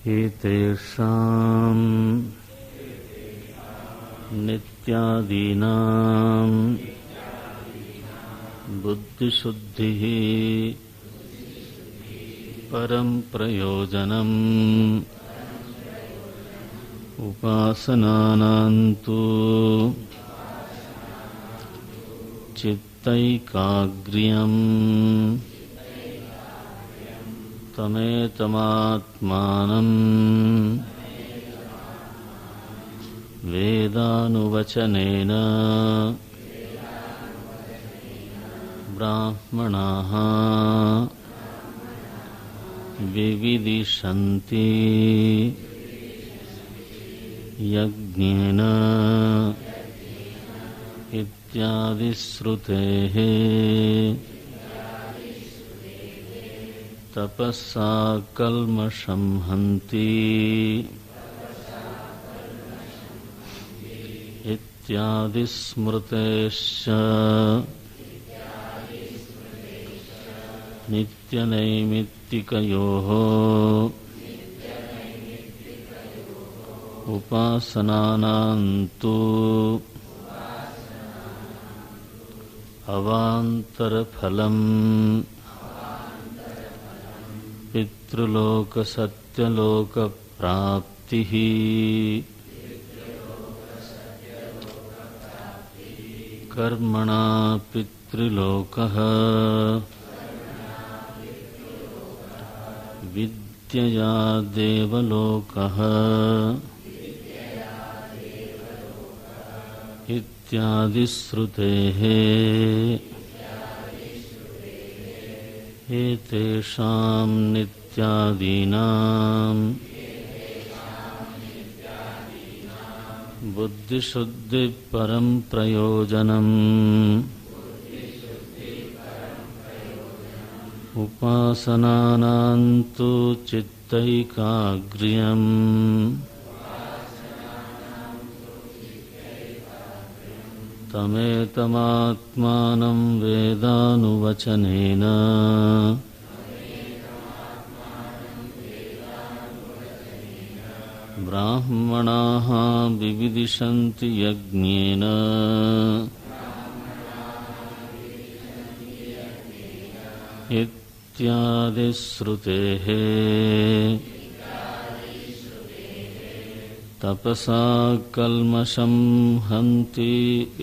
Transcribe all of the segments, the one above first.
एतेषां नित्यादीनां बुद्धिशुद्धिः परं प्रयोजनम् उपासनानां तु चित्तैकाग्र्यम् तमेतमात्मानं वेदानुवचनेन ब्राह्मणाः विविदिशन्ति यज्ञेन इत्यादि श्रुतेः तपस्सा कल्मषं हन्ति इत्यादि स्मृतेश्च नित्यनैमित्तिकयोः उपासनानां तु अवान्तरफलम् पितृलोकसत्यलोकप्राप्तिः कर्मणा पितृलोकः विद्यया देवलोकः इत्यादि श्रुतेः एतेषां नित्यादीनां बुद्धिशुद्धि परं प्रयोजनम् उपासनानां तु चित्तैकाग्र्यम् तमेतमात्मानं वेदानुवचनेन ब्राह्मणाः विविदिशन्ति यज्ञेन इत्यादि श्रुतेः तपसा कल्मषं हन्ति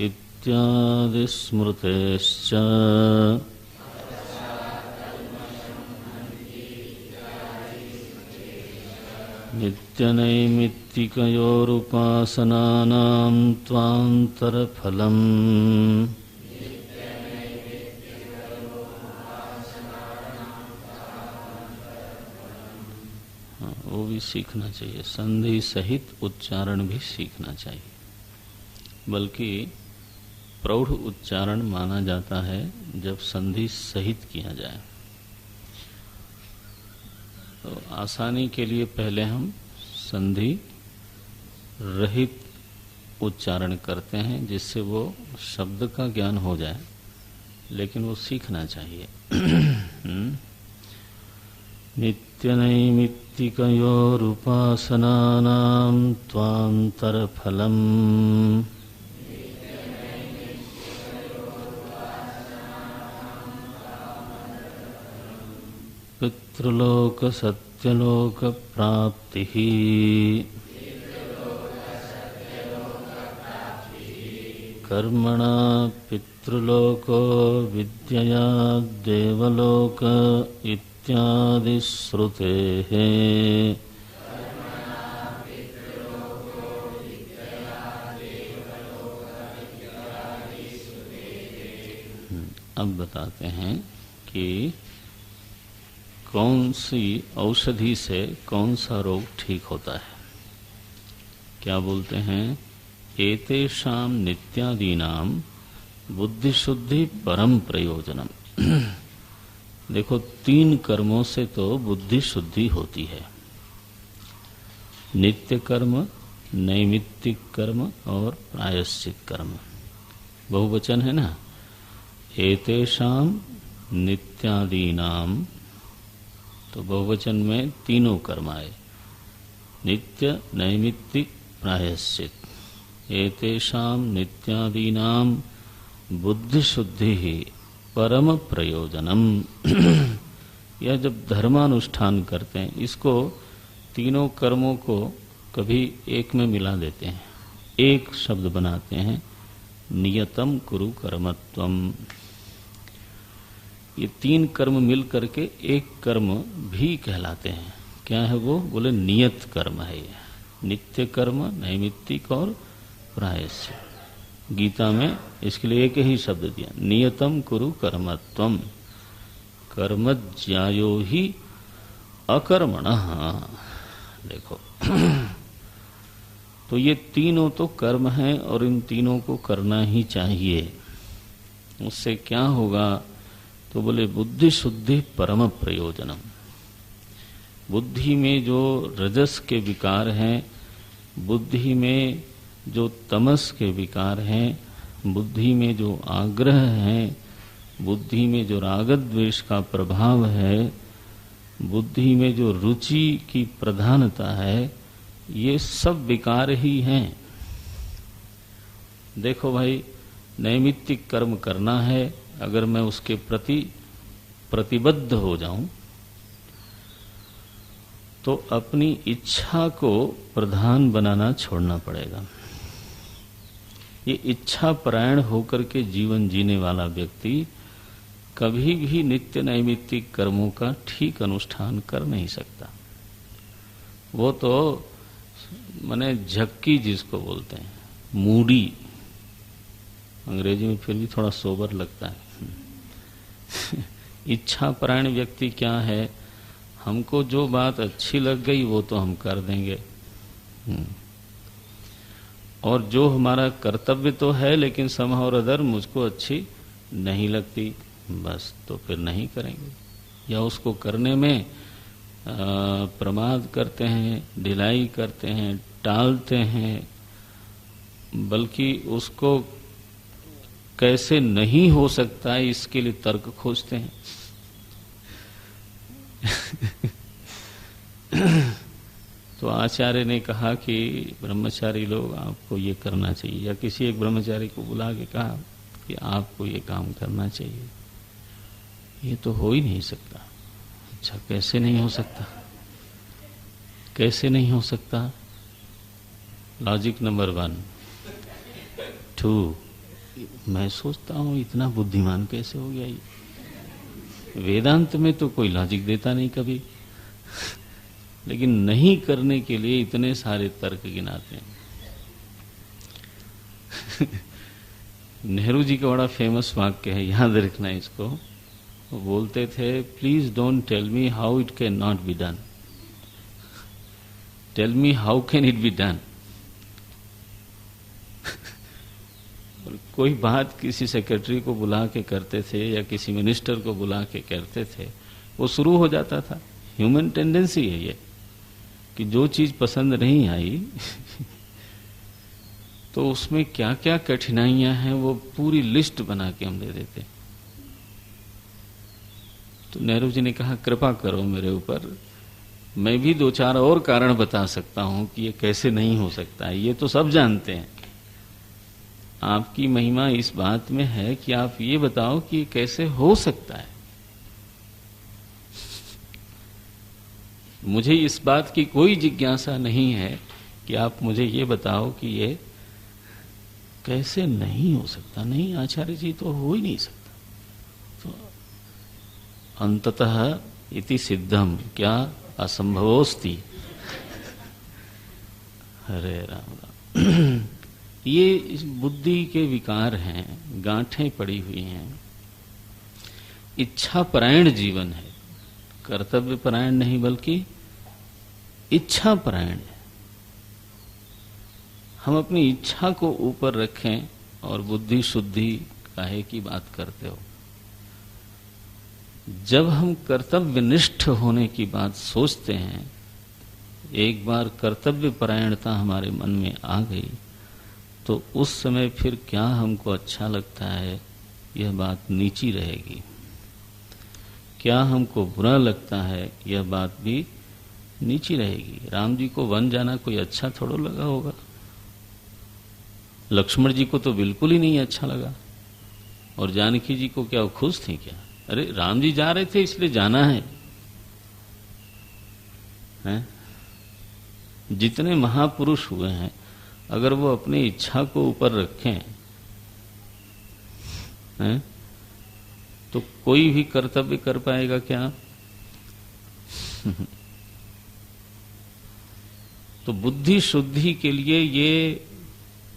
इत्यादि स्मृतेश्च नित्यनैमित्तिकयोरुपासनानां त्वान्तरफलम् वो भी सीखना चाहिए, संधि सहित उच्चारण भी सीखना चाहिए। बल्कि प्रौढ़ उच्चारण माना जाता है जब संधि सहित किया जाए। तो आसानी के लिए पहले हम संधि रहित उच्चारण करते हैं, जिससे वो शब्द का ज्ञान हो जाए, लेकिन वो सीखना चाहिए। नित्यनैमित्तिकयोरुपासनानां त्वान्तरफलम् पितृलोकसत्यलोकप्राप्तिः कर्मणा पितृलोको विद्यया देवलोक इत्यादि श्रुतेः अब बताते हैं कि कौन सी औषधि से कौन सा रोग ठीक होता है। क्या बोलते हैं? एतेषां नित्यादीनां बुद्धिशुद्धि परम प्रयोजनम। देखो, 3 कर्मों से तो बुद्धि शुद्धि होती है। नित्य कर्म, नैमित्तिक कर्म और प्रायश्चित कर्म। बहुवचन है ना। एतेषां नित्यादीनां, तो बहुवचन में तीनों कर्म आए। नित्य नैमित्तिक प्रायश्चित एतेषां नित्यादीनां बुद्धि शुद्धि परम प्रयोजनम। यह जब धर्मानुष्ठान करते हैं, इसको तीनों कर्मों को कभी एक में मिला देते हैं, एक शब्द बनाते हैं, नियतम कुरु कर्मत्वम। ये तीन कर्म मिल करके एक कर्म भी कहलाते हैं। क्या है वो? बोले नियत कर्म है ये, नित्य कर्म, नैमित्तिक और प्रायश्चित। गीता में इसके लिए एक ही शब्द दिया, नियतम कुरु कर्मत्वम कर्मज्यायो ही अकर्मणः। देखो तो ये तीनों तो कर्म हैं और इन तीनों को करना ही चाहिए। उससे क्या होगा? तो बोले बुद्धि शुद्धि परम प्रयोजनम। बुद्धि में जो रजस के विकार हैं, बुद्धि में जो तमस के विकार हैं, बुद्धि में जो आग्रह है, बुद्धि में जो राग द्वेष का प्रभाव है, बुद्धि में जो रुचि की प्रधानता है, ये सब विकार ही हैं। देखो भाई, नैमित्तिक कर्म करना है, अगर मैं उसके प्रति प्रतिबद्ध हो जाऊं तो अपनी इच्छा को प्रधान बनाना छोड़ना पड़ेगा। ये इच्छा परायण होकर के जीवन जीने वाला व्यक्ति कभी भी नित्य नैमित्तिक कर्मों का ठीक अनुष्ठान कर नहीं सकता। वो तो माने झक्की जिसको बोलते हैं, मूडी, अंग्रेजी में फिर भी थोड़ा सोबर लगता है। इच्छा परायण व्यक्ति क्या है? हमको जो बात अच्छी लग गई वो तो हम कर देंगे, और जो हमारा कर्तव्य तो है लेकिन समहाउ और अदर मुझको अच्छी नहीं लगती, बस तो फिर नहीं करेंगे, या उसको करने में प्रमाद करते हैं, ढिलाई करते हैं, टालते हैं, बल्कि उसको कैसे नहीं हो सकता है इसके लिए तर्क खोजते हैं। तो आचार्य ने कहा कि ब्रह्मचारी लोग आपको ये करना चाहिए, या किसी एक ब्रह्मचारी को बुला के कहा कि आपको ये काम करना चाहिए। ये तो हो ही नहीं सकता। अच्छा, कैसे नहीं हो सकता? कैसे नहीं हो सकता? Logic number 1 2। मैं सोचता हूं इतना बुद्धिमान कैसे हो गया ये। वेदांत में तो कोई लॉजिक देता नहीं कभी, लेकिन नहीं करने के लिए इतने सारे तर्क गिनाते हैं। नेहरू जी का बड़ा फेमस वाक्य है, याद रखना इसको। वो बोलते थे, please don't tell me how it can not be done, tell me how can it be done. कोई बात किसी सेक्रेटरी को बुला के करते थे या किसी मिनिस्टर को बुला के करते थे, वो शुरू हो जाता था। ह्यूमन टेंडेंसी है ये कि जो चीज पसंद नहीं आई तो उसमें क्या क्या कठिनाइयां हैं वो पूरी लिस्ट बना के हम दे देते। तो नेहरू जी ने कहा, कृपा करो मेरे ऊपर, मैं भी 2-4 और कारण बता सकता हूं कि ये कैसे नहीं हो सकता है। ये तो सब जानते हैं। आपकी महिमा इस बात में है कि आप ये बताओ कि ये कैसे हो सकता है। मुझे इस बात की कोई जिज्ञासा नहीं है कि आप मुझे ये बताओ कि ये कैसे नहीं हो सकता। नहीं आचार्य जी, तो हो ही नहीं सकता। तो अंततः इति सिद्धम, क्या असंभवोस्ति। हरे राम राम। ये इस बुद्धि के विकार हैं, गांठें पड़ी हुई हैं। इच्छा परायण जीवन है, कर्तव्य परायण नहीं बल्कि इच्छा परायण है। हम अपनी इच्छा को ऊपर रखें और बुद्धि शुद्धि काहे की बात करते हो। जब हम कर्तव्यनिष्ठ होने की बात सोचते हैं, एक बार कर्तव्य परायणता हमारे मन में आ गई तो उस समय फिर क्या हमको अच्छा लगता है यह बात नीची रहेगी, क्या हमको बुरा लगता है यह बात भी नीची रहेगी। राम जी को वन जाना कोई अच्छा थोड़ा लगा होगा, लक्ष्मण जी को तो बिल्कुल ही नहीं अच्छा लगा, और जानकी जी को क्या वो खुश थी क्या? अरे राम जी जा रहे थे इसलिए जाना है, हैं? जितने महापुरुष हुए हैं अगर वो अपनी इच्छा को ऊपर रखें, हैं? तो कोई भी कर्तव्य कर पाएगा क्या? तो बुद्धि शुद्धि के लिए ये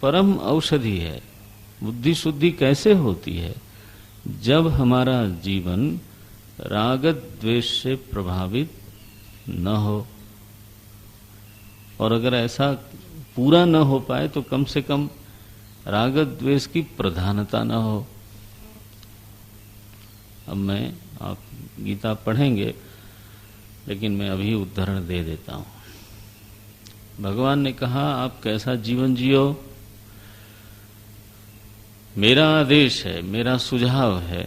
परम औषधि है। बुद्धि शुद्धि कैसे होती है? जब हमारा जीवन राग द्वेष से प्रभावित न हो, और अगर ऐसा पूरा न हो पाए तो कम से कम राग द्वेष की प्रधानता न हो। अब आप गीता पढ़ेंगे, लेकिन मैं अभी उदाहरण दे देता हूं। भगवान ने कहा आप कैसा जीवन जियो, मेरा आदेश है, मेरा सुझाव है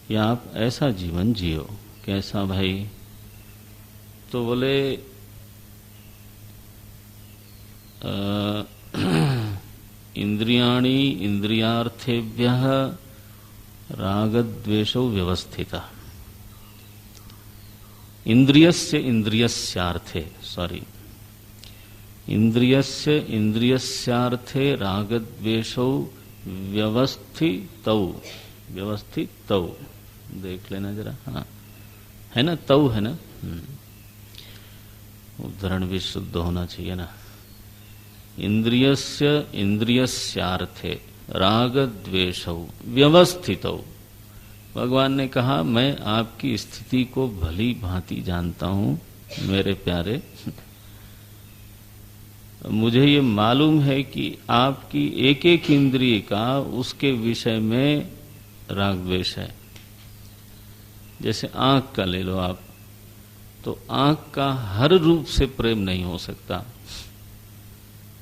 कि आप ऐसा जीवन जियो। कैसा भाई? तो बोले इंद्रियाणि इंद्रियार्थेभ्यः रागद्वेषौ व्यवस्थिता। इंद्रियस्य इंद्रियस्यार्थे, सॉरी, इंद्रियस्य इंद्रियस्यार्थे रागद्वेषौ व्यवस्थितौ। व्यवस्थितौ देख लेना जरा, हाँ है ना, तौ है ना, उदाहरण भी शुद्ध होना चाहिए ना। इंद्रियस्य इंद्रियस्यार्थे रागद्वेषौ व्यवस्थितौ। भगवान ने कहा मैं आपकी स्थिति को भली भांति जानता हूं मेरे प्यारे। मुझे ये मालूम है कि आपकी एक एक इंद्रिय का उसके विषय में राग द्वेष है। जैसे आंख का ले लो आप, तो आंख का हर रूप से प्रेम नहीं हो सकता।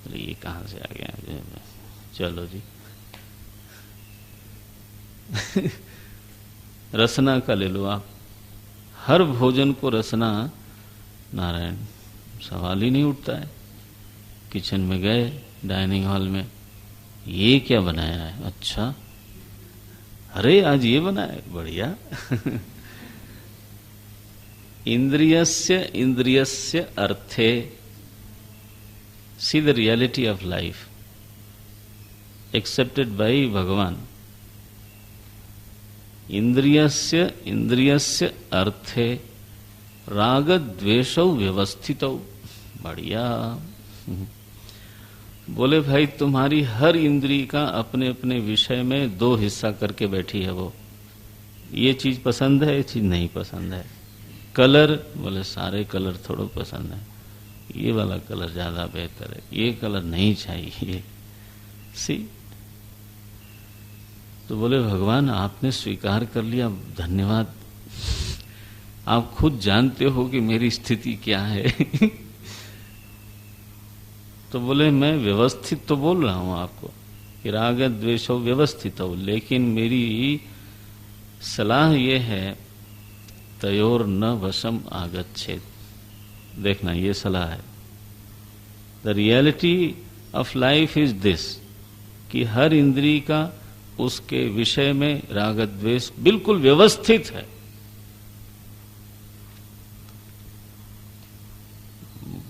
अरे ये कहां से आ गया? चलो जी। रसना का ले लो आप, हर भोजन को रसना, नारायण, सवाल ही नहीं उठता है। किचन में गए, डाइनिंग हॉल में, ये क्या बनाया है? अच्छा, अरे आज ये बनाया है, बढ़िया। इंद्रियस्य इंद्रियस्य अर्थे, see the reality of life accepted by भगवान। इंद्रियस्य इंद्रियस्य अर्थे राग द्वेषौ व्यवस्थितौ। बढ़िया। बोले भाई तुम्हारी हर इंद्रिय का अपने अपने विषय में दो हिस्सा करके बैठी है वो। ये चीज पसंद है, ये चीज नहीं पसंद है। कलर, बोले सारे कलर थोड़ा पसंद है, ये वाला कलर ज्यादा बेहतर है, ये कलर नहीं चाहिए। सी, तो बोले भगवान आपने स्वीकार कर लिया, धन्यवाद। आप खुद जानते हो कि मेरी स्थिति क्या है। तो बोले मैं व्यवस्थित तो बोल रहा हूं आपको कि राग द्वेषो व्यवस्थित हो, लेकिन मेरी सलाह ये है तयोर न वशम आगच्छेत। देखना, ये सलाह है। The reality of life is this, कि हर इंद्रिय का उसके विषय में राग द्वेष बिल्कुल व्यवस्थित है।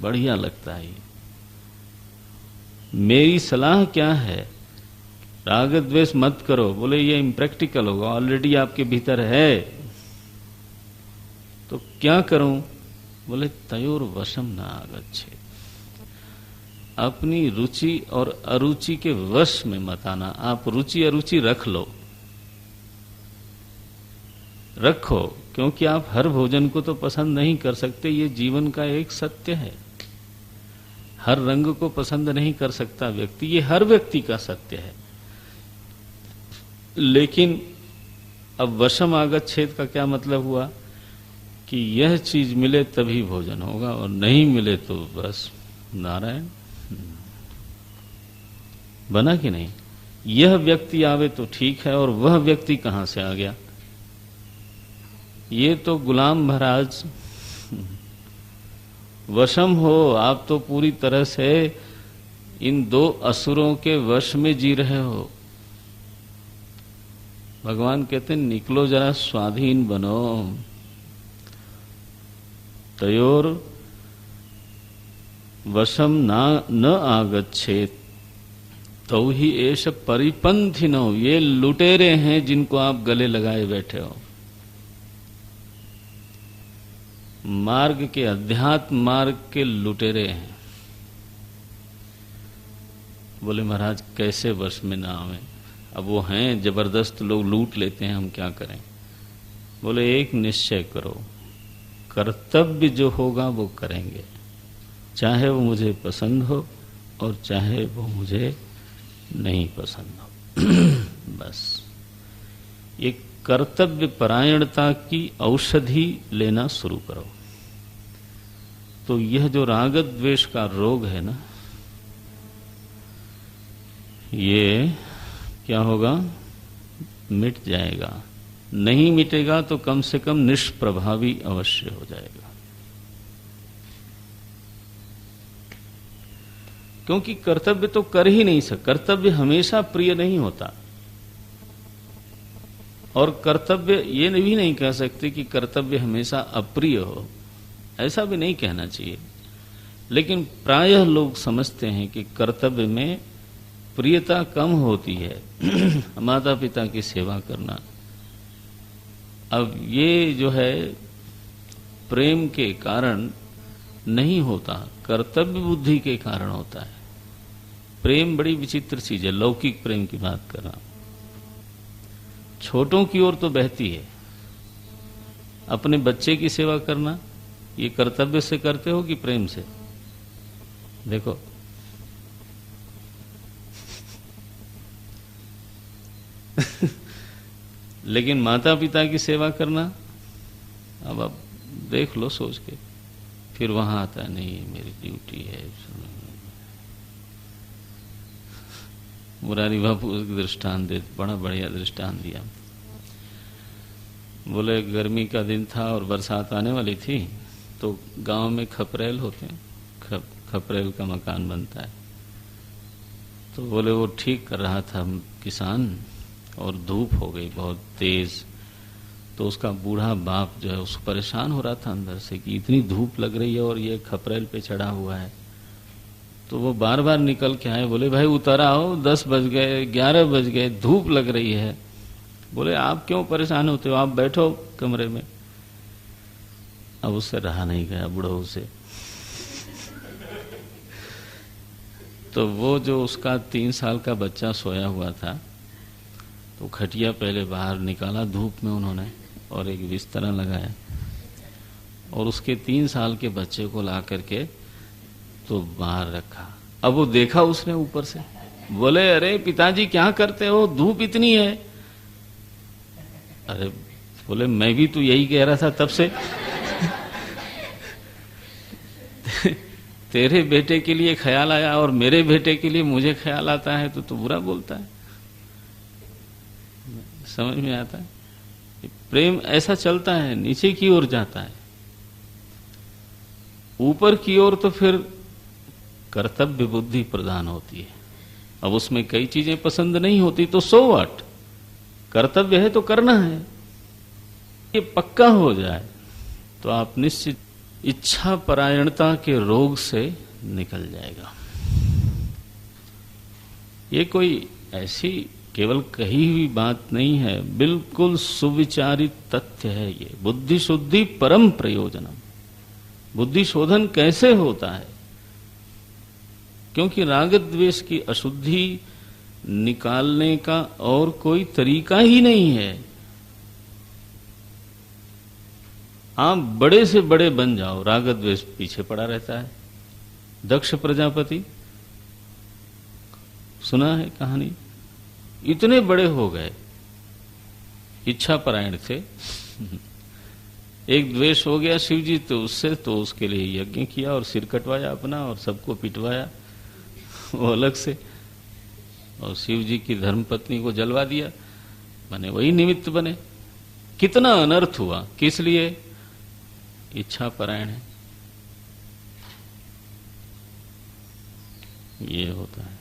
बढ़िया लगता है ये। मेरी सलाह क्या है? राग द्वेष मत करो। बोले ये इम्प्रैक्टिकल होगा, ऑलरेडी आपके भीतर है, तो क्या करूं? बोले तयोर वशम न आगच्छे। अपनी रुचि और अरुचि के वश में मत आना। आप रुचि अरुचि रख लो, रखो, क्योंकि आप हर भोजन को तो पसंद नहीं कर सकते। ये जीवन का एक सत्य है। हर रंग को पसंद नहीं कर सकता व्यक्ति, ये हर व्यक्ति का सत्य है। लेकिन अब वशम आगच्छेद का क्या मतलब हुआ कि यह चीज मिले तभी भोजन होगा, और नहीं मिले तो बस नारायण। बना कि नहीं? यह व्यक्ति आवे तो ठीक है, और वह व्यक्ति कहां से आ गया? ये तो गुलाम महाराज वशम हो, आप तो पूरी तरह से इन दो असुरों के वश में जी रहे हो। भगवान कहते हैं निकलो जरा स्वाधीन बनो। तयोर वशम न आगच्छेत तो ही एष परिपंथिनो, ये लुटेरे हैं जिनको आप गले लगाए बैठे हो। मार्ग के, अध्यात्म मार्ग के लुटेरे हैं। बोले महाराज कैसे वश में ना आवे? अब वो हैं जबरदस्त, लोग लूट लेते हैं, हम क्या करें? बोले एक निश्चय करो, कर्तव्य जो होगा वो करेंगे, चाहे वो मुझे पसंद हो और चाहे वो मुझे नहीं पसंद हो। बस ये कर्तव्य परायणता की औषधि लेना शुरू करो। तो यह जो राग द्वेष का रोग है ना, ये क्या होगा? मिट जाएगा। नहीं मिटेगा तो कम से कम निष्प्रभावी अवश्य हो जाएगा। क्योंकि कर्तव्य तो कर ही नहीं सकता। कर्तव्य हमेशा प्रिय नहीं होता, और कर्तव्य ये भी नहीं कह सकते कि कर्तव्य हमेशा अप्रिय हो, ऐसा भी नहीं कहना चाहिए। लेकिन प्रायः लोग समझते हैं कि कर्तव्य में प्रियता कम होती है। माता पिता की सेवा करना, अब ये जो है प्रेम के कारण नहीं होता, कर्तव्य बुद्धि के कारण होता है। प्रेम बड़ी विचित्र चीज है, लौकिक प्रेम की बात कर रहा हूं। छोटों की ओर तो बहती है। अपने बच्चे की सेवा करना, ये कर्तव्य से करते हो कि प्रेम से? देखो, लेकिन माता पिता की सेवा करना, अब आप देख लो सोच के, फिर वहां आता है नहीं मेरी ड्यूटी है। मुरारी बापू दृष्टांत दे, बड़ा बढ़िया दृष्टांत दिया। बोले गर्मी का दिन था और बरसात आने वाली थी, तो गांव में खपरेल होते हैं, खपरेल का मकान बनता है। तो बोले वो ठीक कर रहा था किसान, और धूप हो गई बहुत तेज। तो उसका बूढ़ा बाप जो है उसको परेशान हो रहा था अंदर से कि इतनी धूप लग रही है और ये खपरेल पे चढ़ा हुआ है। तो वो बार बार निकल के आए, बोले भाई उतर आओ, 10 बज गए, 11 बज गए, धूप लग रही है। बोले आप क्यों परेशान होते हो, आप बैठो कमरे में। अब उससे रहा नहीं गया बूढ़ो से। तो वो जो उसका 3 साल का बच्चा सोया हुआ था, तो खटिया पहले बाहर निकाला धूप में उन्होंने, और एक बिस्तरा लगाया, और उसके 3 साल के बच्चे को ला करके तो बाहर रखा। अब वो देखा उसने ऊपर से, बोले अरे पिताजी क्या करते हो, धूप इतनी है। अरे बोले मैं भी तो यही कह रहा था तब से। तेरे बेटे के लिए ख्याल आया और मेरे बेटे के लिए मुझे ख्याल आता है तो बुरा बोलता है। समझ में आता है? प्रेम ऐसा चलता है, नीचे की ओर जाता है, ऊपर की ओर तो फिर कर्तव्य बुद्धि प्रदान होती है। अब उसमें कई चीजें पसंद नहीं होती तो सो व्हाट, कर्तव्य है तो करना है। ये पक्का हो जाए तो आप निश्चित इच्छा परायणता के रोग से निकल जाएगा। ये कोई ऐसी केवल कही हुई बात नहीं है, बिल्कुल सुविचारित तथ्य है ये। बुद्धि शुद्धि परम प्रयोजनम। बुद्धि शोधन कैसे होता है? क्योंकि राग द्वेष की अशुद्धि निकालने का और कोई तरीका ही नहीं है। आप बड़े से बड़े बन जाओ, राग द्वेष पीछे पड़ा रहता है। दक्ष प्रजापति, सुना है कहानी? इतने बड़े हो गए, इच्छा परायण थे। एक द्वेष हो गया शिव जी तो उससे, तो उसके लिए यज्ञ किया और सिर कटवाया अपना और सबको पिटवाया वो अलग से, और शिव जी की धर्मपत्नी को जलवा दिया, माने वही निमित्त बने। कितना अनर्थ हुआ, किस लिए? इच्छा परायण है। ये होता है।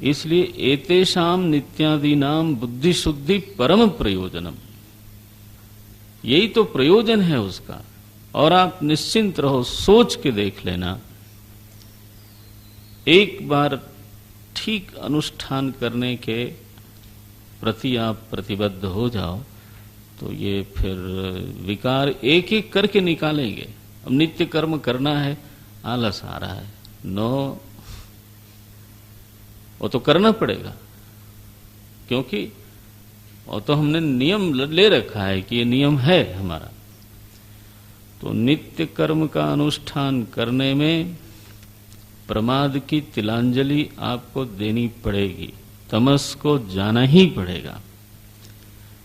इसलिए एतेषाम नित्यादीनाम बुद्धि शुद्धि परम प्रयोजनम, यही तो प्रयोजन है उसका। और आप निश्चिंत रहो, सोच के देख लेना, एक बार ठीक अनुष्ठान करने के प्रति आप प्रतिबद्ध हो जाओ तो ये फिर विकार एक एक करके निकालेंगे। अब नित्य कर्म करना है, आलस आ रहा है, नो, वो तो करना पड़ेगा, क्योंकि वो तो हमने नियम ले रखा है कि ये नियम है हमारा। तो नित्य कर्म का अनुष्ठान करने में प्रमाद की तिलांजलि आपको देनी पड़ेगी, तमस को जाना ही पड़ेगा।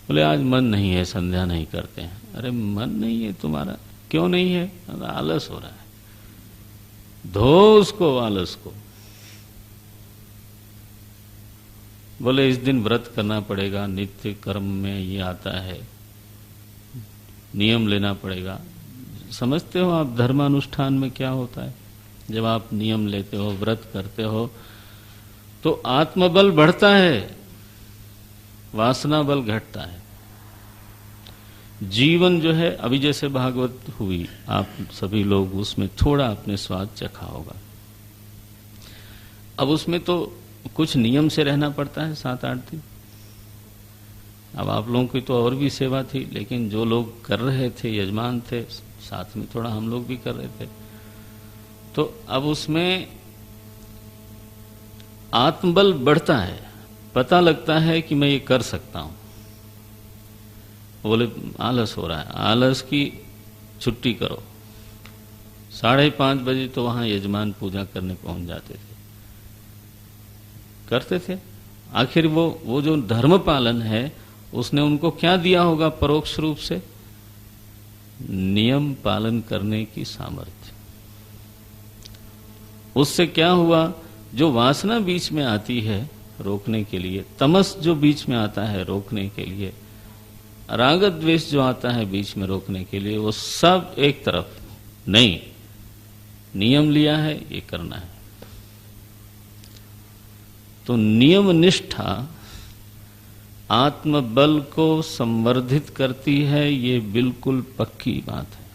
बोले आज मन नहीं है, संध्या नहीं करते हैं। अरे मन नहीं है तुम्हारा, क्यों नहीं है? आलस हो रहा है, धो उसको आलस को। बोले इस दिन व्रत करना पड़ेगा, नित्य कर्म में ये आता है, नियम लेना पड़ेगा। समझते हो आप धर्मानुष्ठान में क्या होता है? जब आप नियम लेते हो, व्रत करते हो, तो आत्मबल बढ़ता है, वासना बल घटता है। जीवन जो है, अभी जैसे भागवत हुई, आप सभी लोग उसमें थोड़ा अपने स्वाद चखा होगा। अब उसमें तो कुछ नियम से रहना पड़ता है 7-8 दिन। अब आप लोगों की तो और भी सेवा थी, लेकिन जो लोग कर रहे थे, यजमान थे, साथ में थोड़ा हम लोग भी कर रहे थे। तो अब उसमें आत्मबल बढ़ता है, पता लगता है कि मैं ये कर सकता हूं। बोले आलस हो रहा है, आलस की छुट्टी करो। 5:30 बजे तो वहां यजमान पूजा करने पहुंच जाते थे, करते थे। आखिर वो जो धर्म पालन है, उसने उनको क्या दिया होगा परोक्ष रूप से? नियम पालन करने की सामर्थ्य। उससे क्या हुआ? जो वासना बीच में आती है रोकने के लिए, तमस जो बीच में आता है रोकने के लिए, राग द्वेष जो आता है बीच में रोकने के लिए, वो सब एक तरफ नहीं, नियम लिया है, ये करना है। तो नियम निष्ठा आत्मबल को संवर्धित करती है, ये बिल्कुल पक्की बात है।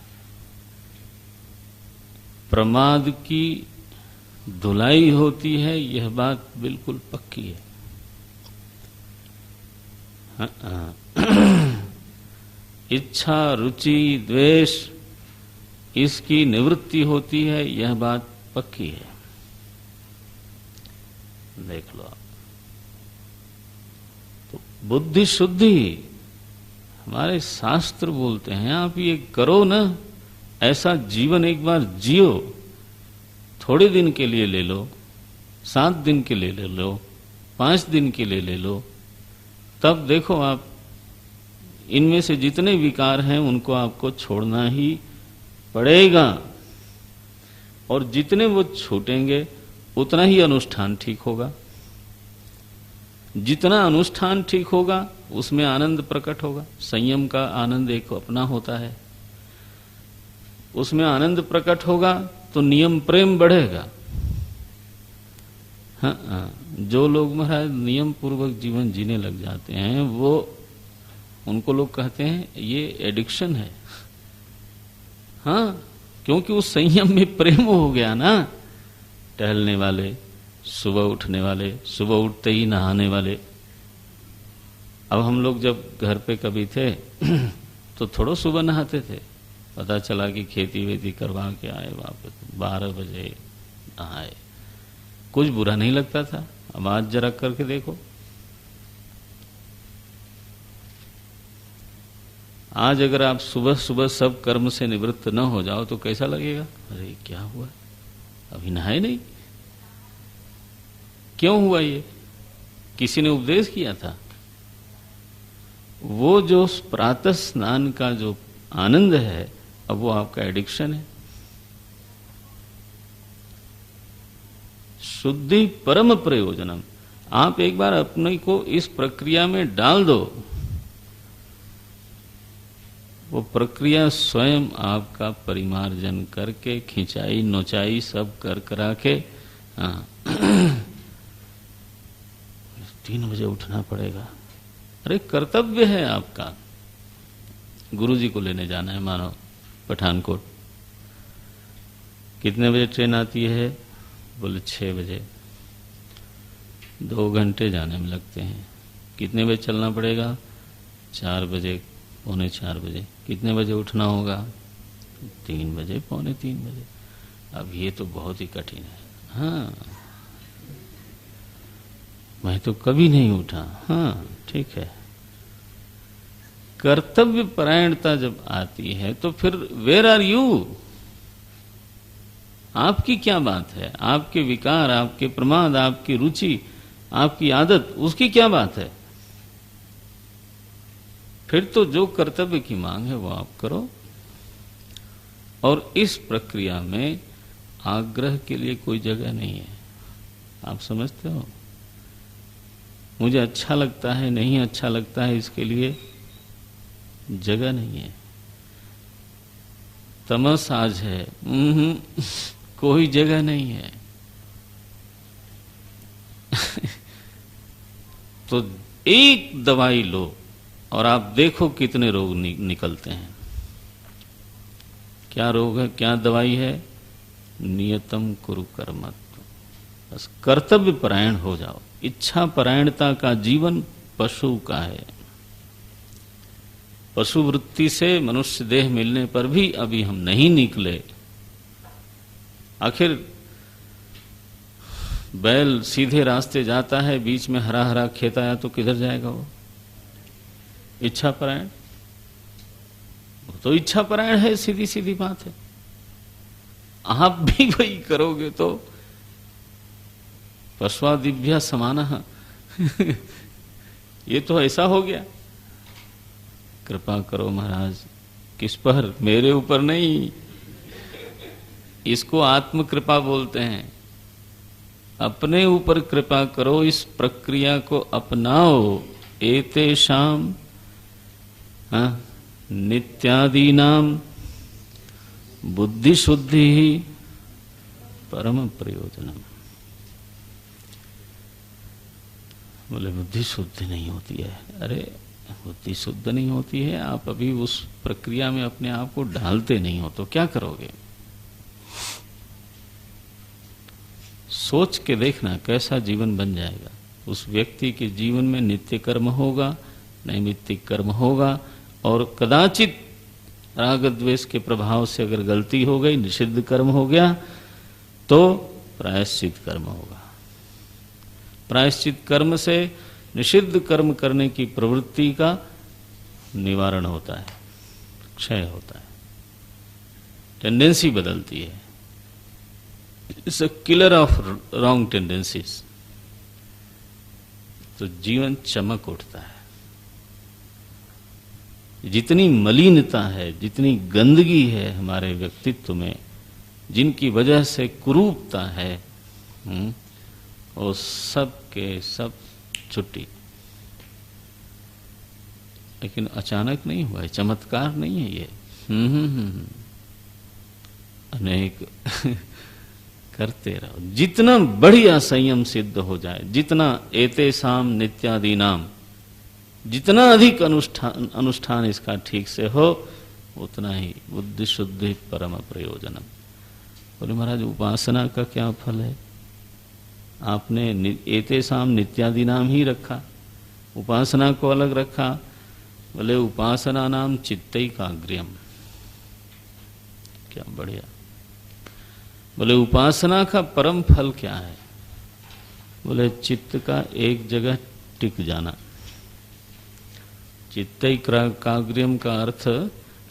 प्रमाद की धुलाई होती है, यह बात बिल्कुल पक्की है। इच्छा, रुचि, द्वेष, इसकी निवृत्ति होती है, यह बात पक्की है। देख लो आप। तो बुद्धि शुद्धि हमारे शास्त्र बोलते हैं, आप ये करो ना, ऐसा जीवन एक बार जियो। थोड़े दिन के लिए ले लो, 7 दिन के लिए ले लो, 5 दिन के लिए ले लो, तब देखो आप इनमें से जितने विकार हैं उनको आपको छोड़ना ही पड़ेगा। और जितने वो छूटेंगे उतना ही अनुष्ठान ठीक होगा। जितना अनुष्ठान ठीक होगा उसमें आनंद प्रकट होगा। संयम का आनंद एक अपना होता है, उसमें आनंद प्रकट होगा तो नियम प्रेम बढ़ेगा। हाँ, जो लोग महाराज नियम पूर्वक जीवन जीने लग जाते हैं, वो उनको लोग कहते हैं ये एडिक्शन है। हाँ, क्योंकि उस संयम में प्रेम हो गया ना। टहलने वाले, सुबह उठने वाले, सुबह उठते ही नहाने वाले। अब हम लोग जब घर पे कभी थे तो थोड़ा सुबह नहाते थे, पता चला कि खेती वेती करवा के आए, वापस 12 बजे नहाए, कुछ बुरा नहीं लगता था। अब आज जरा करके देखो, आज अगर आप सुबह सुबह सब कर्म से निवृत्त न हो जाओ तो कैसा लगेगा? अरे क्या हुआ, अभी नहाए नहीं, क्यों हुआ? ये किसी ने उपदेश किया था। वो जो प्रातः स्नान का जो आनंद है, अब वो आपका एडिक्शन है। शुद्धि परम प्रयोजनम। आप एक बार अपने को इस प्रक्रिया में डाल दो, वो प्रक्रिया स्वयं आपका परिमार्जन करके, खिंचाई नोचाई सब कर करा के हाँ 3 बजे उठना पड़ेगा। अरे कर्तव्य है आपका। गुरुजी को लेने जाना है मानो पठानकोट, कितने बजे ट्रेन आती है? बोले 6 बजे। 2 घंटे जाने में लगते हैं। कितने बजे चलना पड़ेगा? 4 बजे, पौने 4 बजे। कितने बजे उठना होगा? 3 बजे, पौने 3 बजे। अब ये तो बहुत ही कठिन है। हाँ मैं तो कभी नहीं उठा। हाँ ठीक है। कर्तव्य परायणता जब आती है तो फिर वेयर आर यू? आपकी क्या बात है? आपके विकार, आपके प्रमाद, आपकी रुचि, आपकी आदत, उसकी क्या बात है? फिर तो जो कर्तव्य की मांग है वो आप करो। और इस प्रक्रिया में आग्रह के लिए कोई जगह नहीं है। आप समझते हो? मुझे अच्छा लगता है, नहीं अच्छा लगता है, इसके लिए जगह नहीं है। तमस आज है, कोई जगह नहीं है। तो एक दवाई लो और आप देखो कितने रोग निकलते हैं। क्या रोग है, क्या दवाई है? नियतम कुरु कर्मत्व। बस कर्तव्य परायण हो जाओ। इच्छा परायणता का जीवन पशु का है। पशु वृत्ति से मनुष्य देह मिलने पर भी अभी हम नहीं निकले। आखिर बैल सीधे रास्ते जाता है, बीच में हरा हरा खेत आया तो किधर जाएगा वो? इच्छा परायण। वो तो इच्छा परायण है, सीधी सीधी बात है। आप भी वही करोगे तो पश्वादिभ्य समानः। ये तो ऐसा हो गया। कृपा करो महाराज। किस पर? मेरे ऊपर नहीं। इसको आत्म कृपा बोलते हैं। अपने ऊपर कृपा करो, इस प्रक्रिया को अपनाओ। एतेषाम नित्यादीनाम बुद्धि शुद्धि ही परम प्रयोजनम। बोले बुद्धि शुद्ध नहीं होती है। अरे बुद्धि शुद्ध नहीं होती है, आप अभी उस प्रक्रिया में अपने आप को ढालते नहीं हो तो क्या करोगे? सोच के देखना कैसा जीवन बन जाएगा। उस व्यक्ति के जीवन में नित्य कर्म होगा, नैमित्तिक कर्म होगा, और कदाचित राग द्वेष के प्रभाव से अगर गलती हो गई, निषिद्ध कर्म हो गया, तो प्रायश्चित कर्म होगा। प्रायश्चित कर्म से निषिद्ध कर्म करने की प्रवृत्ति का निवारण होता है, क्षय होता है, टेंडेंसी बदलती है। It's a killer of wrong tendencies. तो जीवन चमक उठता है। जितनी मलिनता है, जितनी गंदगी है हमारे व्यक्तित्व में, जिनकी वजह से कुरूपता है, वो सब के सब छुट्टी। लेकिन अचानक नहीं हुआ है, चमत्कार नहीं है ये। अनेक करते रहो। जितना बढ़िया संयम सिद्ध हो जाए, जितना एतेषाम नित्यादीनाम, जितना अधिक अनुष्ठान इसका ठीक से हो, उतना ही बुद्धि शुद्धि परम प्रयोजनम। बोले महाराज उपासना का क्या फल है? आपने एतेषाम नित्यादीनाम ही रखा, उपासना को अलग रखा। बोले उपासना नाम चित्तैकाग्र्यम। क्या बढ़िया। बोले उपासना का परम फल क्या है? बोले चित्त का एक जगह टिक जाना। चित्तैकाग्र्यम का अर्थ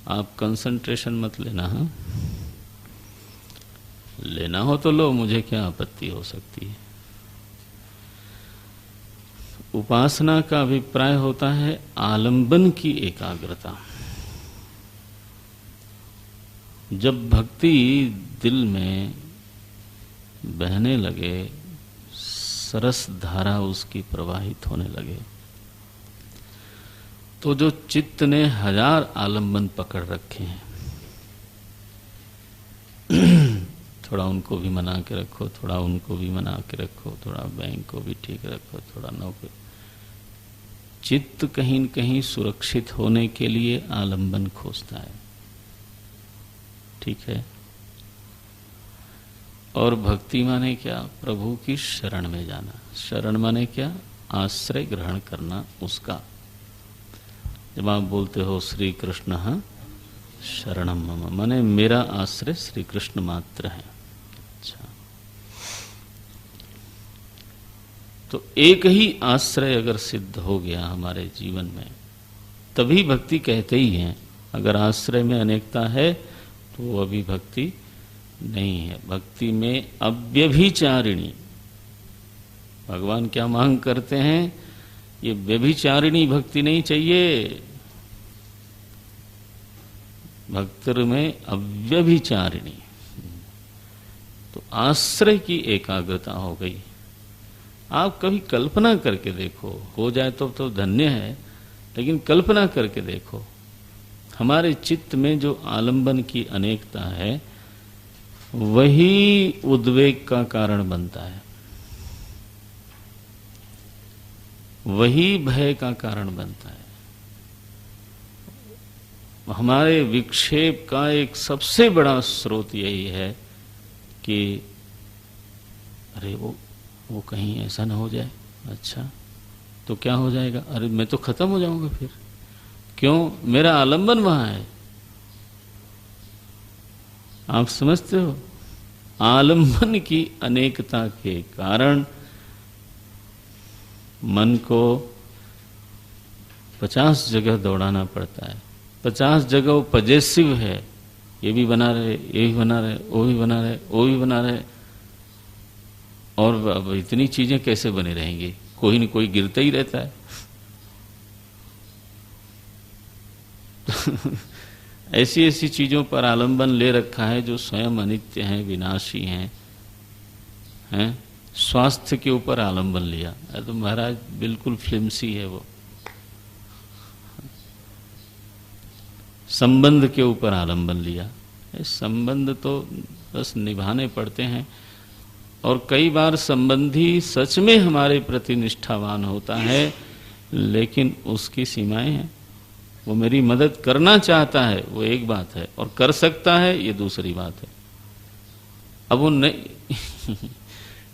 आप कंसंट्रेशन मत लेना। हाँ, लेना हो तो लो, मुझे क्या आपत्ति हो सकती है। उपासना का अभिप्राय होता है आलंबन की एकाग्रता। जब भक्ति दिल में बहने लगे, सरस धारा उसकी प्रवाहित होने लगे, तो जो चित्त ने 1000 आलंबन पकड़ रखे हैं, थोड़ा उनको भी मना के रखो, थोड़ा उनको भी मना के रखो, थोड़ा बैंक को भी ठीक रखो, थोड़ा नौकरी। चित्त कहीं न कहीं सुरक्षित होने के लिए आलंबन खोजता है, ठीक है। और भक्ति माने क्या? प्रभु की शरण में जाना। शरण माने क्या? आश्रय ग्रहण करना उसका। जब आप बोलते हो श्री कृष्ण शरणम मम, माने मेरा आश्रय श्री कृष्ण मात्र है। अच्छा, तो एक ही आश्रय अगर सिद्ध हो गया हमारे जीवन में, तभी भक्ति कहते ही हैं। अगर आश्रय में अनेकता है तो वो अभी भक्ति नहीं है। भक्ति में अव्यभिचारिणी, भगवान क्या मांग करते हैं? ये व्यभिचारिणी भक्ति नहीं चाहिए, भक्ति में अव्यभिचारिणी। तो आश्रय की एकाग्रता हो गई। आप कभी कल्पना करके देखो, हो जाए तो धन्य है, लेकिन कल्पना करके देखो, हमारे चित्त में जो आलंबन की अनेकता है वही उद्वेग का कारण बनता है, वही भय का कारण बनता है। हमारे विक्षेप का एक सबसे बड़ा स्रोत यही है कि अरे वो कहीं ऐसा ना हो जाए। अच्छा, तो क्या हो जाएगा? अरे मैं तो खत्म हो जाऊंगा फिर। क्यों? मेरा आलंबन वहां है। आप समझते हो? आलंबन की अनेकता के कारण मन को 50 जगह दौड़ाना पड़ता है। 50 जगह वो पजेसिव है, ये भी बना रहे, ये भी बना रहे, वो भी बना रहे, वो भी बना रहे। और अब इतनी चीजें कैसे बनी रहेंगी? कोई न कोई गिरता ही रहता है। ऐसी ऐसी चीजों पर आलंबन ले रखा है जो स्वयं अनित्य हैं, विनाशी हैं। स्वास्थ्य के ऊपर आलंबन लिया, तो महाराज बिल्कुल फ्लिमसी है वो। संबंध के ऊपर आलंबन लिया, संबंध तो बस निभाने पड़ते हैं। और कई बार संबंधी सच में हमारे प्रति निष्ठावान होता है, लेकिन उसकी सीमाएं हैं। वो मेरी मदद करना चाहता है, वो एक बात है, और कर सकता है, ये दूसरी बात है। अब वो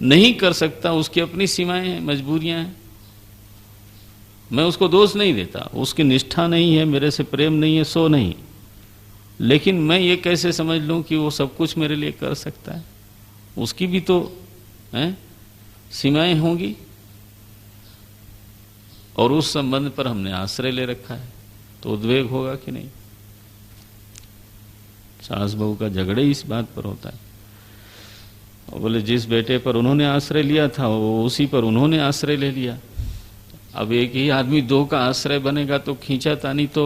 नहीं कर सकता, उसकी अपनी सीमाएं हैं, मजबूरियां हैं। मैं उसको दोष नहीं देता, उसकी निष्ठा नहीं है, मेरे से प्रेम नहीं है, सो नहीं। लेकिन मैं ये कैसे समझ लूं कि वो सब कुछ मेरे लिए कर सकता है? उसकी भी तो सीमाएं होंगी। और उस संबंध पर हमने आश्रय ले रखा है, तो उद्वेग होगा कि नहीं? सास बहू का झगड़े इस बात पर होता है। और बोले जिस बेटे पर उन्होंने आश्रय लिया था वो उसी पर उन्होंने आश्रय ले लिया। अब एक ही आदमी दो का आश्रय बनेगा तो खींचातानी तो।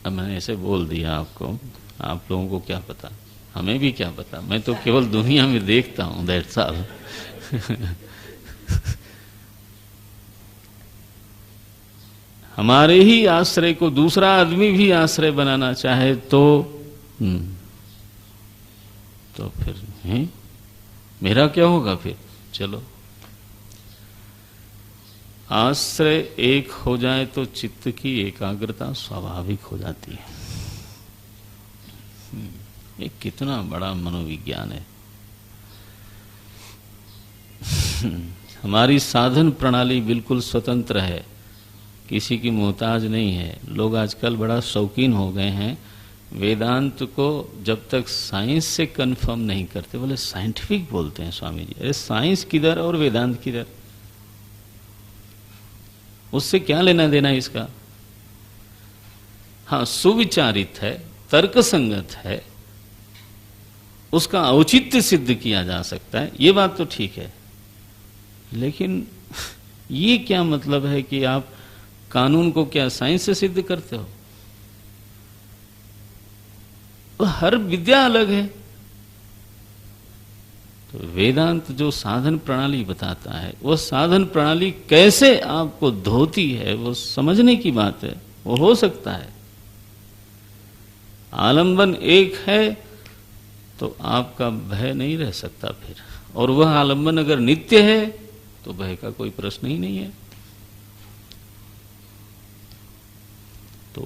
अब मैंने ऐसे बोल दिया आपको, आप लोगों को क्या पता, हमें भी क्या पता। मैं तो केवल दुनिया में देखता हूं, दैट्स ऑल। हमारे ही आश्रय को दूसरा आदमी भी आश्रय बनाना चाहे तो फिर मेरा क्या होगा फिर? चलो, आश्रय एक हो जाए तो चित्त की एकाग्रता स्वाभाविक हो जाती है। ये कितना बड़ा मनोविज्ञान है। हमारी साधन प्रणाली बिल्कुल स्वतंत्र है, किसी की मोहताज नहीं है। लोग आजकल बड़ा शौकीन हो गए हैं वेदांत को जब तक साइंस से कंफर्म नहीं करते, बोले साइंटिफिक बोलते हैं स्वामी जी। अरे साइंस किधर और वेदांत किधर? उससे क्या लेना देना इसका? हाँ, सुविचारित है, तर्कसंगत है, उसका औचित्य सिद्ध किया जा सकता है, ये बात तो ठीक है। लेकिन ये क्या मतलब है कि आप कानून को क्या साइंस से सिद्ध करते हो? तो हर विद्या अलग है। तो वेदांत जो साधन प्रणाली बताता है, वो साधन प्रणाली कैसे आपको धोती है वो समझने की बात है। वो हो सकता है आलंबन एक है तो आपका भय नहीं रह सकता फिर। और वह आलंबन अगर नित्य है तो भय का कोई प्रश्न ही नहीं है। तो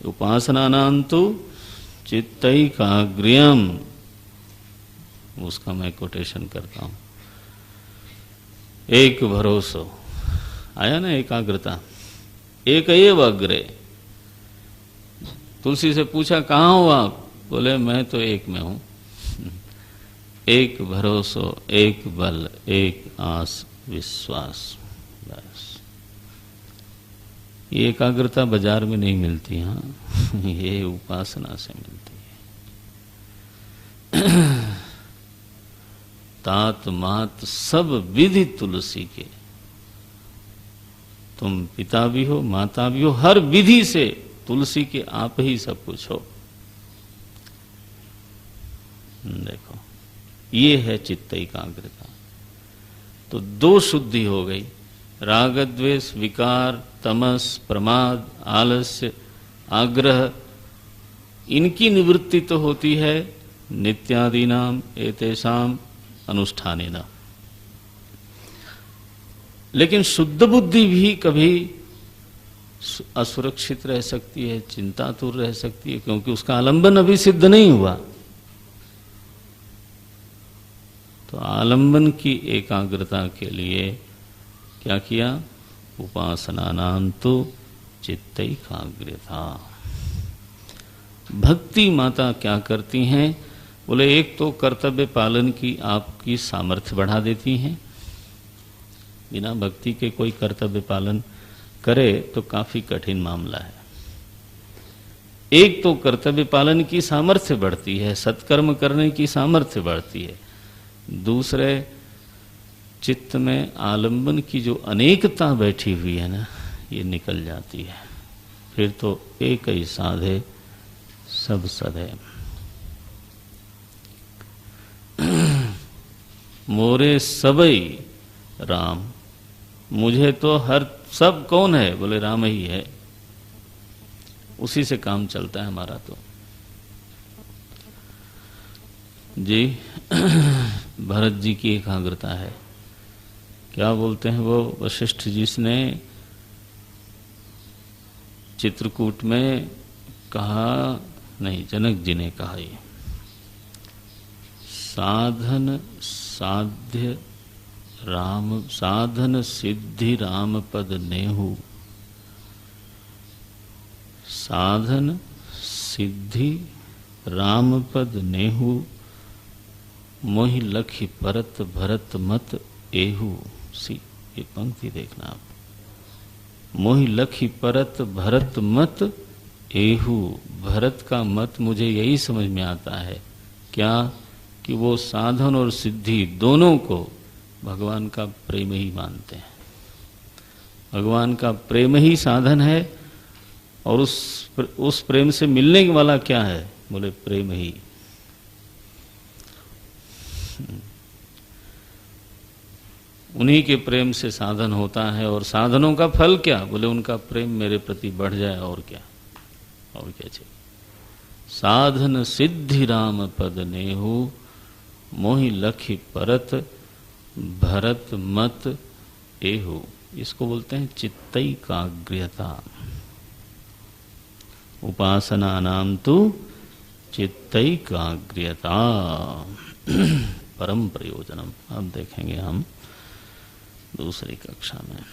उपासनानां तो चित्तैकाग्र्यम्, उसका मैं कोटेशन करता हूं। एक भरोसो आया ना, एकाग्रता, एक एव अग्रे। तुलसी से पूछा कहाँ हो आप? बोले मैं तो एक में हूं। एक भरोसो, एक बल, एक आस विश्वास, बस। ये एकाग्रता बाजार में नहीं मिलती, हाँ ये उपासना से मिलती है। तात मात सब विधि तुलसी के, तुम पिता भी हो माता भी हो, हर विधि से तुलसी के आप ही सब कुछ हो। देखो ये है चित्त एकाग्रता। तो दो शुद्धि हो गई, राग द्वेष विकार, तमस, प्रमाद, आलस्य, आग्रह, इनकी निवृत्ति तो होती है नित्यादीनाम एतेषाम अनुष्ठानेन। लेकिन शुद्ध बुद्धि भी कभी असुरक्षित रह सकती है, चिंतातुर रह सकती है, क्योंकि उसका आलंबन अभी सिद्ध नहीं हुआ। तो आलंबन की एकाग्रता के लिए क्या किया? उपासनानां तो चित्तैकाग्र्यता। भक्ति माता क्या करती हैं? बोले एक तो कर्तव्य पालन की आपकी सामर्थ्य बढ़ा देती हैं। बिना भक्ति के कोई कर्तव्य पालन करे तो काफी कठिन मामला है। एक तो कर्तव्य पालन की सामर्थ्य बढ़ती है, सत्कर्म करने की सामर्थ्य बढ़ती है। दूसरे, चित्त में आलंबन की जो अनेकता बैठी हुई है ना, ये निकल जाती है। फिर तो एक ही साधे सब सधे। मोरे सबई राम, मुझे तो हर सब कौन है? बोले राम ही है। उसी से काम चलता है हमारा। तो जी भरत जी की एकाग्रता है। क्या बोलते हैं वो वशिष्ठ जिसने चित्रकूट में कहा, नहीं जनक जी ने कहा, ये साधन साध्य राम, साधन सिद्धि राम पद नेहु, साधन सिद्धि राम पद नेहु, मोहि लखि परत भरत मत एहु। सी ये पंक्ति देखना आप, मोहि लखि परत भरत मत एहु। भरत का मत मुझे यही समझ में आता है, क्या कि वो साधन और सिद्धि दोनों को भगवान का प्रेम ही मानते हैं। भगवान का प्रेम ही साधन है, और उस प्रेम से मिलने वाला क्या है? बोले प्रेम ही। उन्हीं के प्रेम से साधन होता है, और साधनों का फल क्या? बोले उनका प्रेम मेरे प्रति बढ़ जाए, और क्या, और क्या चाहिए। साधन सिद्धि राम पद नेहु, मोहि लखि परत भरत मत एहु। इसको बोलते हैं चित्तैकाग्र्यता। उपासना नाम तो चित्तैकाग्र्यता परम प्रयोजनम। अब देखेंगे हम दूसरी कक्षा में।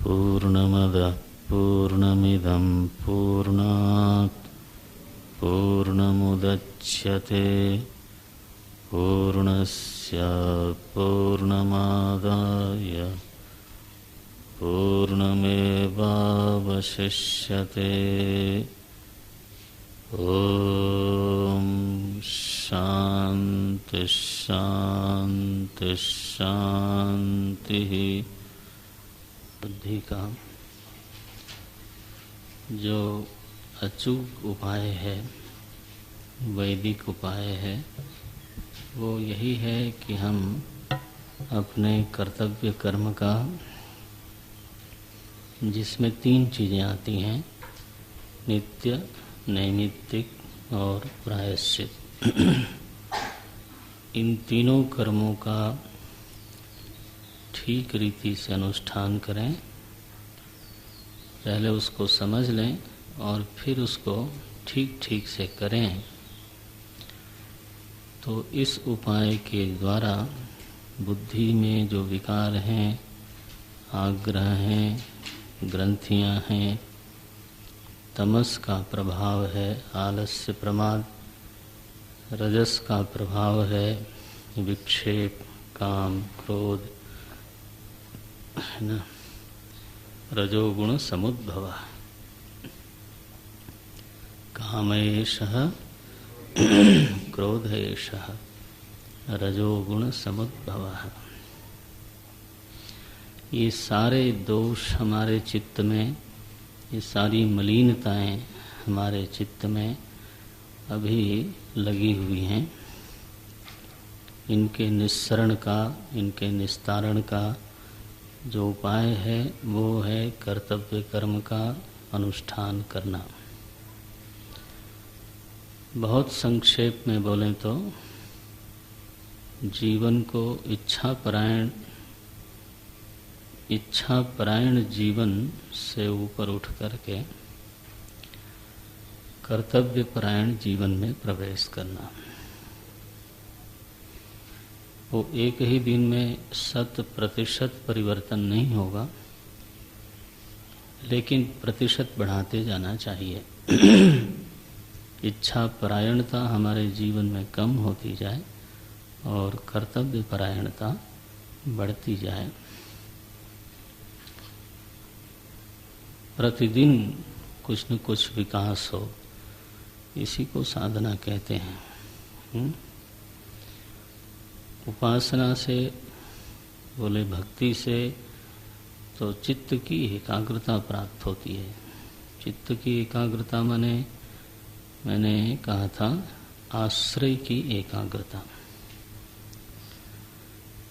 पूर्णमदः पूर्णमिदं पूर्णात् पूर्णमुदच्यते पूर्णस्य पूर्णमादाय पूर्णमेवावशिष्यते। ओम शांति शांति शांति। बुद्धि का जो अचूक उपाय है वैदिक उपाय है वो यही है कि हम अपने कर्तव्य कर्म का, जिसमें 3 चीज़ें आती हैं, नित्य, नैमित्तिक और प्रायश्चित, इन तीनों कर्मों का ठीक रीति से अनुष्ठान करें। पहले उसको समझ लें और फिर उसको ठीक ठीक से करें। तो इस उपाय के द्वारा बुद्धि में जो विकार हैं, आग्रह हैं, ग्रंथियां हैं, तमस का प्रभाव है, आलस्य प्रमाद, रजस का प्रभाव है, विक्षेप, काम, क्रोध, है ना, रजोगुण समुद्भव, कामेशः क्रोधेशः रजोगुण समुद्भवः। ये सारे दोष हमारे चित्त में, ये सारी मलिनताएं हमारे चित्त में अभी लगी हुई हैं। इनके निस्सरण का, इनके निस्तारण का जो उपाय है वो है कर्तव्य कर्म का अनुष्ठान करना। बहुत संक्षेप में बोलें तो जीवन को इच्छापरायण जीवन से ऊपर उठ करके कर्तव्यपरायण जीवन में प्रवेश करना। वो एक ही दिन में 100% परिवर्तन नहीं होगा, लेकिन प्रतिशत बढ़ाते जाना चाहिए। इच्छा परायणता हमारे जीवन में कम होती जाए और कर्तव्य परायणता बढ़ती जाए। प्रतिदिन कुछ न कुछ विकास हो, इसी को साधना कहते हैं। उपासना से, बोले भक्ति से, तो चित्त की एकाग्रता प्राप्त होती है। चित्त की एकाग्रता मैंने कहा था आश्रय की एकाग्रता।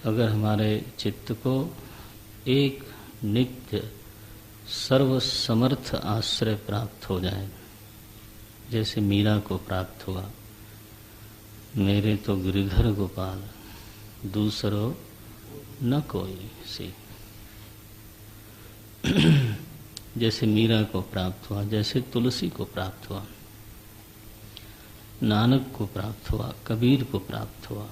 अगर हमारे चित्त को एक नित्य सर्वसमर्थ आश्रय प्राप्त हो जाए, जैसे मीरा को प्राप्त हुआ, मेरे तो गिरधर गोपाल दूसरो न कोई सी, जैसे मीरा को प्राप्त हुआ, जैसे तुलसी को प्राप्त हुआ, नानक को प्राप्त हुआ, कबीर को प्राप्त हुआ।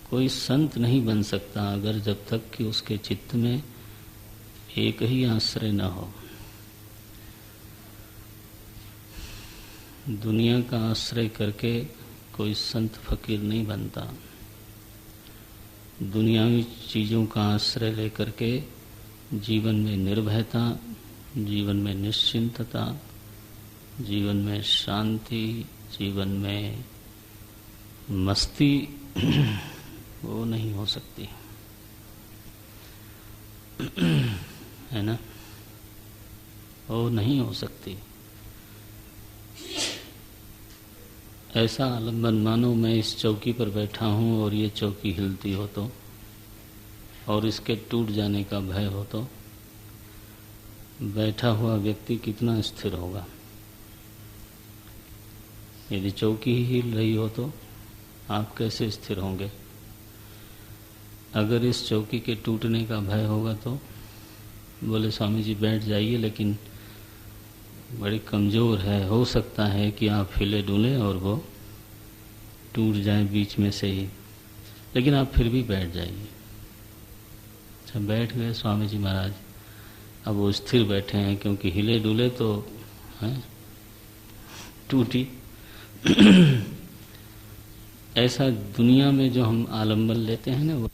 कोई संत नहीं बन सकता अगर जब तक कि उसके चित्त में एक ही आश्रय न हो। दुनिया का आश्रय करके कोई संत फकीर नहीं बनता। दुनियावी चीज़ों का आश्रय लेकर के जीवन में निर्भयता, जीवन में निश्चिंतता, जीवन में शांति, जीवन में मस्ती वो नहीं हो सकती, है ना, वो नहीं हो सकती। ऐसा आलम्बन मानो मैं इस चौकी पर बैठा हूँ और ये चौकी हिलती हो तो, और इसके टूट जाने का भय हो तो बैठा हुआ व्यक्ति कितना स्थिर होगा। यदि चौकी ही हिल रही हो तो आप कैसे स्थिर होंगे। अगर इस चौकी के टूटने का भय होगा तो बोले स्वामी जी बैठ जाइए, लेकिन बड़ी कमज़ोर है, हो सकता है कि आप हिले डुले और वो टूट जाए बीच में से ही, लेकिन आप फिर भी बैठ जाइए। अच्छा, बैठ गए स्वामी जी महाराज, अब वो स्थिर बैठे हैं, क्योंकि हिले डुले तो हैं, टूटी। ऐसा दुनिया में जो हम आलम्बन लेते हैं ना, वो